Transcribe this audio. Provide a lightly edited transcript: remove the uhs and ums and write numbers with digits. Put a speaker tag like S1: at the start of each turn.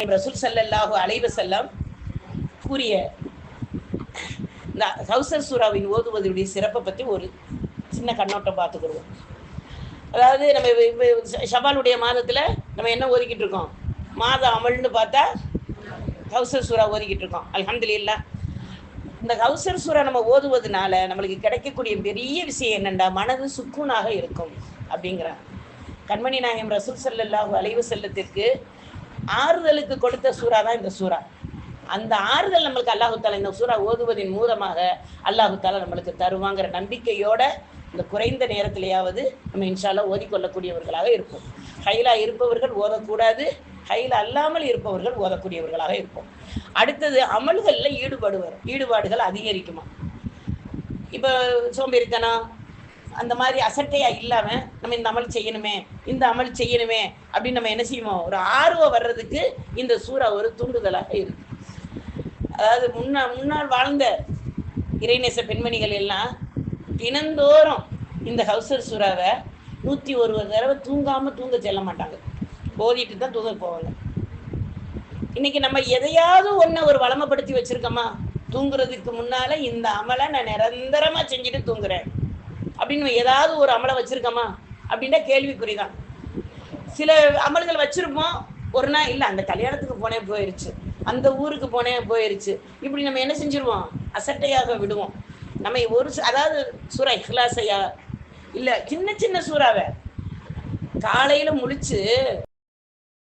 S1: ரசூல் ஸல்லல்லாஹு அலைஹி வஸல்லம் கூறிய இந்த கௌசர் சூராவின் ஓதுவதுடைய சிறப்பை பற்றி ஒரு சின்ன கண்ணோட்டம் பார்த்துக்கிடுவோம். அதாவது நம்ம ஷவாலுடைய மாதத்தில் நம்ம என்ன ஓதிக்கிட்டு இருக்கோம்? மாத அமல்னு பார்த்தா கௌசர் சூரா ஓதிக்கிட்டு இருக்கோம். அல்ஹம்துலில்லாஹ். இந்த கௌசர் சூரா நம்ம ஓதுவதனால நம்மளுக்கு கிடைக்கக்கூடிய பெரிய விஷயம் என்னென்னா, மனது சுக்கூனாக இருக்கும் அப்படிங்கிறாங்க. கண்மணி நாயகம் ரசூல் ஸல்லல்லாஹு அலைஹி வஸல்லத்திற்கு ஆறுதலுக்கு கொடுத்த சூறா தான் இந்த சூறா. அந்த ஆறுதல் நம்மளுக்கு அல்லாஹு தாலா இந்த சூறா ஓதுவதின் மூலமாக அல்லாஹு தாலா நம்மளுக்கு தருவாங்கிற நம்பிக்கையோட இந்த குறைந்த நேரத்திலேயாவது நம்ம இன்ஷா அல்லாஹ் ஓதிக்கொள்ளக்கூடியவர்களாக இருப்போம். ஹைலா இருப்பவர்கள் ஓதக்கூடாது, ஹைலா அல்லாமல் இருப்பவர்கள் ஓதக்கூடியவர்களாக இருப்போம். அடுத்தது அமல்களில் ஈடுபாடுகள் அதிகரிக்குமா? இப்போ சோம்பேறித்தனம் அந்த மாதிரி அசட்டையா இல்லாமல் நம்ம இந்த அமல் செய்யணுமே அப்படின்னு நம்ம என்ன செய்வோம்? ஒரு ஆர்வம் வர்றதுக்கு இந்த சூறா ஒரு தூண்டுதலாக இருக்கு. அதாவது முன்னால் வாழ்ந்த இறைநேச பெண்மணிகள் எல்லாம் தினந்தோறும் இந்த கௌசர் சூறாவை 101 தடவை தூங்க செல்ல மாட்டாங்க, ஓதிட்டு தான் தூங்க போவாங்க. இன்னைக்கு நம்ம எதையாவது ஒன்று ஒரு வளமைப்படுத்தி வச்சிருக்கோமா? தூங்குறதுக்கு முன்னால இந்த அமலை நான் நிரந்தரமா செஞ்சுட்டு தூங்குறேன் அப்படின்னு ஏதாவது ஒரு அமலை வச்சிருக்கோமா அப்படின்னா கேள்விக்குறிதான். சில அமல்கள் வச்சிருப்போம், ஒரு நாள் இல்லை அந்த கல்யாணத்துக்கு போனேன் போயிருச்சு, அந்த ஊருக்கு போனேன் போயிருச்சு, இப்படி நம்ம என்ன செஞ்சிருவோம்? அசட்டையாக விடுவோம். நம்ம அதாவது சூரா இஹ்லாஸையா இல்லை சின்ன சூறாவை காலையில் முழிச்சு